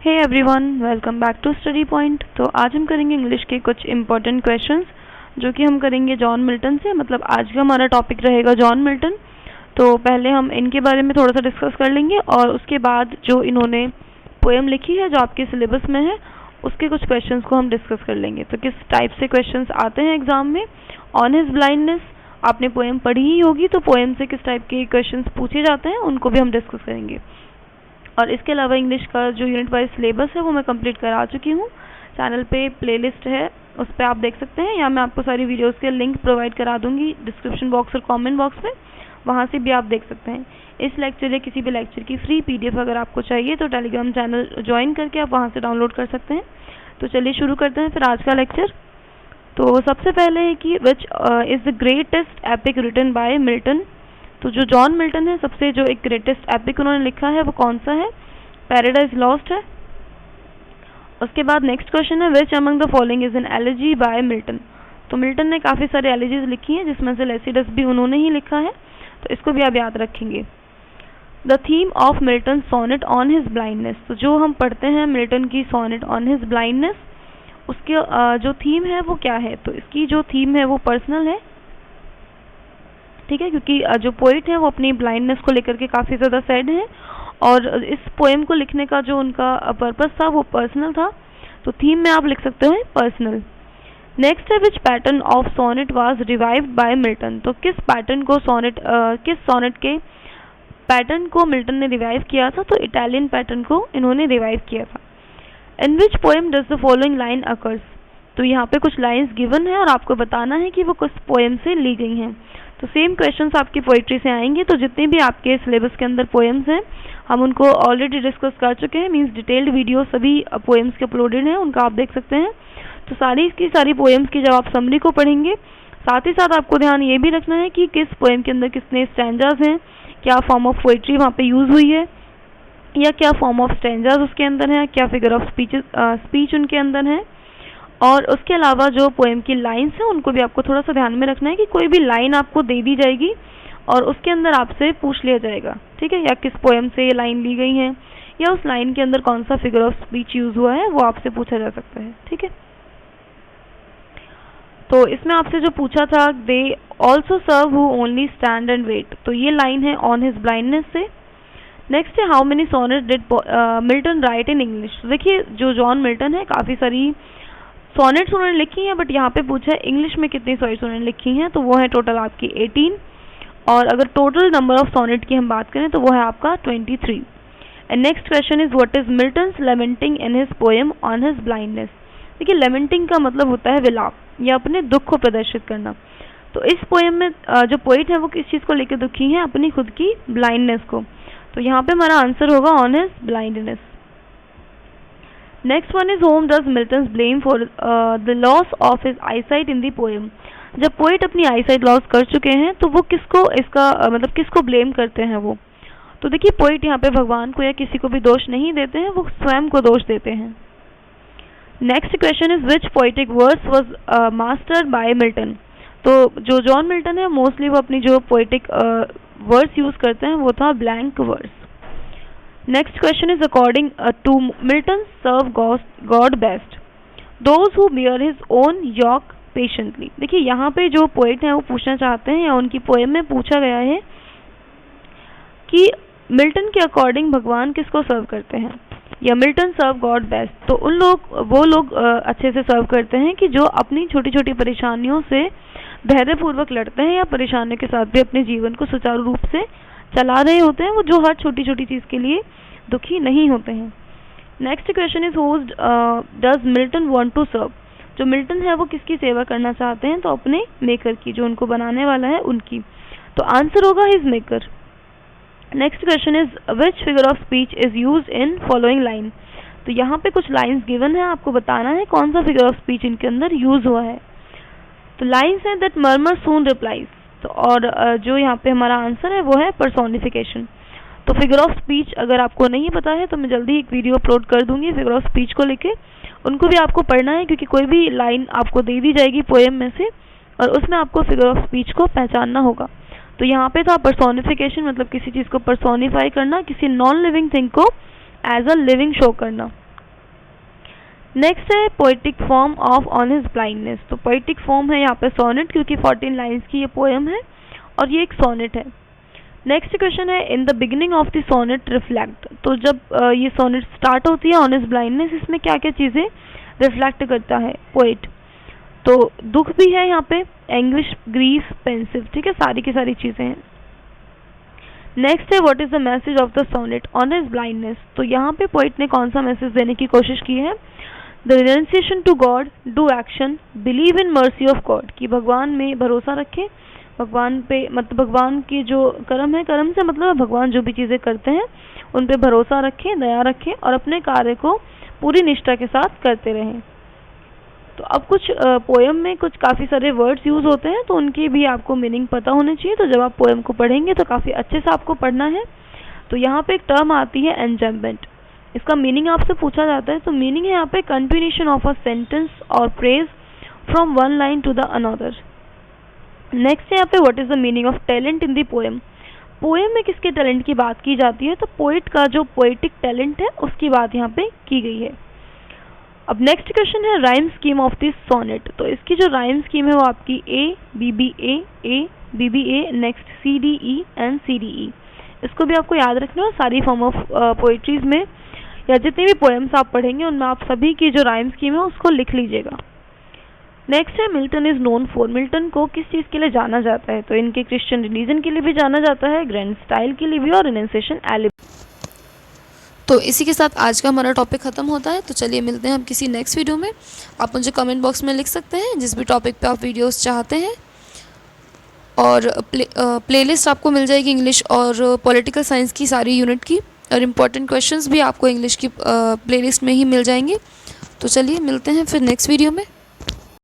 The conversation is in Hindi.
Hey everyone, welcome back to study point. तो आज हम करेंगे इंग्लिश के कुछ इंपॉर्टेंट क्वेश्चंस जो कि हम करेंगे जॉन मिल्टन से। मतलब आज का हमारा टॉपिक रहेगा जॉन मिल्टन। तो पहले हम इनके बारे में थोड़ा सा डिस्कस कर लेंगे और उसके बाद जो इन्होंने पोएम लिखी है जो आपके सिलेबस में है उसके कुछ क्वेश्चंस को हम डिस्कस कर लेंगे। तो किस टाइप से क्वेश्चंस आते हैं एग्जाम में। ऑन हिज ब्लाइंडनेस आपने पोएम पढ़ी ही होगी, तो पोएम से किस टाइप के क्वेश्चंस पूछे जाते हैं उनको भी हम डिस्कस करेंगे। और इसके अलावा इंग्लिश का जो यूनिट वाइज सिलेबस है वो मैं कंप्लीट करा चुकी हूँ। चैनल पे प्लेलिस्ट है, उस पर आप देख सकते हैं, या मैं आपको सारी वीडियोस के लिंक प्रोवाइड करा दूंगी डिस्क्रिप्शन बॉक्स और कमेंट बॉक्स में, वहाँ से भी आप देख सकते हैं। इस लेक्चर या किसी भी लेक्चर की फ्री PDF अगर आपको चाहिए तो टेलीग्राम चैनल ज्वाइन करके आप वहाँ से डाउनलोड कर सकते हैं। तो चलिए शुरू करते हैं फिर आज का लेक्चर। तो सबसे पहले है कि which is the greatest epic written by Milton. तो जो जॉन मिल्टन है सबसे जो एक ग्रेटेस्ट एपिक उन्होंने लिखा है वो कौन सा है। पैराडाइज लॉस्ट है। उसके बाद नेक्स्ट क्वेश्चन है which among the following is an elegy by Milton. तो मिल्टन ने काफ़ी सारे एलिजीज लिखी हैं जिसमें से लेसिडस भी उन्होंने ही लिखा है, तो इसको भी आप याद रखेंगे। The theme of Milton sonnet on his blindness. तो जो हम पढ़ते हैं मिल्टन की सोनेट ऑन हिज ब्लाइंडनेस, उसके जो थीम है वो क्या है। तो इसकी जो थीम है वो पर्सनल है, ठीक है, क्योंकि जो पोइट है वो अपनी ब्लाइंडनेस को लेकर के काफ़ी ज़्यादा सैड है और इस पोएम को लिखने का जो उनका पर्पस था वो पर्सनल था। तो थीम में आप लिख सकते हो पर्सनल। नेक्स्ट है which pattern of sonnet was revived by Milton. तो किस पैटर्न को किस सोनेट के पैटर्न को मिल्टन ने रिवाइव किया था। तो इटालियन पैटर्न को इन्होंने रिवाइव किया था। In which poem does the following line occurs. तो यहाँ पे कुछ लाइन्स गिवन है और आपको बताना है कि वो किस पोएम से ली गई हैं। तो सेम क्वेश्चंस आपकी पोइट्री से आएंगे। तो जितने भी आपके सिलेबस के अंदर पोएम्स हैं हम उनको ऑलरेडी डिस्कस कर चुके हैं, मींस डिटेल्ड वीडियो सभी पोएम्स के अपलोडेड हैं, उनका आप देख सकते हैं। तो सारी की सारी पोएम्स की जब आप समरी को पढ़ेंगे, साथ ही साथ आपको ध्यान ये भी रखना है कि किस पोएम के अंदर कितने स्टैंजाज हैं, क्या फॉर्म ऑफ पोइट्री वहाँ पे यूज़ हुई है या क्या फॉर्म ऑफ स्टैंजाज उसके अंदर है, क्या फिगर ऑफ स्पीच उनके अंदर है। और उसके अलावा जो पोएम की लाइन्स हैं उनको भी आपको थोड़ा सा ध्यान में रखना है कि कोई भी लाइन आपको दे दी जाएगी और उसके अंदर आपसे पूछ लिया जाएगा, ठीक है, या किस पोएम से ये लाइन ली गई है या उस लाइन के अंदर कौन सा फिगर ऑफ स्पीच यूज हुआ है वो आपसे पूछा जा सकता है, ठीक है। तो इसमें आपसे जो पूछा था they also serve who only stand and wait, तो ये लाइन है ऑन हिज ब्लाइंडनेस से। नेक्स्ट है how many sonnet did Milton write in English. देखिए जो जॉन मिल्टन है काफ़ी सारी सोनेट्स उन्होंने लिखी हैं, बट यहाँ पे पूछा है इंग्लिश में कितनी सोनेट्स उन्होंने लिखी हैं, तो वो है टोटल आपकी 18। और अगर टोटल नंबर ऑफ सोनेट की हम बात करें तो वो है आपका 23। And next question is what is Milton's lamenting in his poem on his blindness. देखिए लेमेंटिंग का मतलब होता है विलाप या अपने दुख को प्रदर्शित करना। तो इस पोएम में जो पोइट है वो किस चीज़ को लेकर दुखी है, अपनी खुद की ब्लाइंडनेस को। तो यहाँ पे हमारा आंसर होगा on his blindness. Next one is home does Milton blame for the loss of his eyesight in the poem. जब पोइट अपनी आईसाइट लॉस कर चुके हैं तो वो किसको इसका मतलब किसको ब्लेम करते हैं वो। तो देखिए पोइट यहाँ पे भगवान को या किसी को भी दोष नहीं देते हैं, वो स्वयं को दोष देते हैं। Next question is which poetic verse was mastered by Milton. तो जो जॉन मिल्टन है मोस्टली वो अपनी जो पोइटिक वर्स यूज करते हैं वो था blank verse. Next question is according to Milton serve God best those who bear his own yoke patiently. देखिए यहाँ पे जो पोइट हैं वो पूछना चाहते हैं या उनकी पोएम में पूछा गया है कि मिल्टन के अकॉर्डिंग भगवान किसको सर्व करते हैं या मिल्टन सर्व गॉड बेस्ट। तो वो लोग अच्छे से सर्व करते हैं कि जो अपनी छोटी छोटी परेशानियों से धैर्यपूर्वक लड़ते हैं या परेशानियों के साथ भी अपने जीवन को सुचारू रूप से चला रहे होते हैं, वो जो हर छोटी छोटी चीज़ के लिए दुखी नहीं होते हैं। Next question is who does Milton want to serve. जो मिल्टन है वो किसकी सेवा करना चाहते हैं, तो अपने मेकर की, जो उनको बनाने वाला है उनकी। तो आंसर होगा his maker. Next question is which figure of speech is use in following line. तो यहाँ पे कुछ लाइन्स गिवन है, आपको बताना है कौन सा फिगर ऑफ स्पीच इनके अंदर यूज हुआ है। तो लाइन्स है दैट मर्मर सून रिप्लाइज। तो और जो यहाँ पे हमारा आंसर है वो है पर्सोनिफिकेशन। तो फिगर ऑफ स्पीच अगर आपको नहीं पता है तो मैं जल्दी ही एक वीडियो अपलोड कर दूंगी फिगर ऑफ स्पीच को लेके, उनको भी आपको पढ़ना है क्योंकि कोई भी लाइन आपको दे दी जाएगी पोएम में से और उसमें आपको फिगर ऑफ स्पीच को पहचानना होगा। तो यहाँ पे था पर्सोनिफिकेशन, मतलब किसी चीज़ को पर्सोनिफाई करना, किसी नॉन लिविंग थिंग को एज अ लिविंग शो करना। नेक्स्ट है poetic form of on his blindness. तो पोएटिक फॉर्म है यहाँ पे सोनेट, क्योंकि 14 लाइन्स की ये पोएम है और ये एक सोनेट है। नेक्स्ट क्वेश्चन है in the beginning of the sonnet reflect. तो जब ये सोनेट स्टार्ट होती है ऑन हिज ब्लाइंडनेस, इसमें क्या क्या चीज़ें रिफ्लेक्ट करता है पोएट? तो दुख भी है यहाँ पे, एंग्विश, ग्रीफ, पेंसिव, ठीक है, सारी की सारी चीज़ें हैं। नेक्स्ट है what is the message of the sonnet on his blindness. तो यहाँ पे पोइट ने कौन सा मैसेज देने की कोशिश की है? The renunciation to God, do action, believe in mercy of God, कि भगवान में भरोसा रखें, भगवान पे मतलब भगवान की जो कर्म है, कर्म से मतलब भगवान जो भी चीज़ें करते हैं उन पे भरोसा रखें, दया रखें और अपने कार्य को पूरी निष्ठा के साथ करते रहें। तो अब कुछ पोएम में कुछ काफ़ी सारे वर्ड्स यूज़ होते हैं, तो उनकी भी आपको मीनिंग पता होने चाहिए। तो जब आप पोएम को पढ़ेंगे तो काफ़ी अच्छे से आपको पढ़ना है। तो यहाँ पे एक टर्म आती है एन्जम्पमेंट, इसका मीनिंग आपसे पूछा जाता है। तो मीनिंग है यहाँ पे कंटिन्यूशन ऑफ अ सेंटेंस और phrase from one line to the another. Next है यहाँ पे what is the meaning of talent in the poem. Poem में किसके टैलेंट की बात की जाती है? तो पोइट का जो पोएटिक टैलेंट है उसकी बात यहाँ पे की गई है। अब नेक्स्ट क्वेश्चन है rhyme scheme of this sonnet. तो इसकी जो राइम स्कीम है वो आपकी A B B A B B A, next C D E and C D E. इसको भी आपको याद रखना है। सारी फॉर्म ऑफ पोइट्रीज में या जितने भी पोएम्स आप पढ़ेंगे उनमें आप सभी की जो राइम स्कीम है उसको लिख लीजिएगा। नेक्स्ट है Milton is known for. Milton को किस चीज़ के लिए जाना जाता है? तो इनके क्रिश्चियन रिलीजन के लिए भी जाना जाता है, ग्रैंड स्टाइल के लिए भी और रिनेंसेशन एलिबी। तो इसी के साथ आज का हमारा टॉपिक ख़त्म होता है। तो चलिए मिलते हैं हम किसी नेक्स्ट वीडियो में। आप मुझे कमेंट बॉक्स में लिख सकते हैं जिस भी टॉपिक पे आप वीडियोस चाहते हैं, और प्लेलिस्ट आपको मिल जाएगी इंग्लिश और पॉलिटिकल साइंस की सारी यूनिट की, और इम्पॉर्टेंट क्वेश्चंस भी आपको इंग्लिश की प्लेलिस्ट में ही मिल जाएंगे। तो चलिए मिलते हैं फिर नेक्स्ट वीडियो में।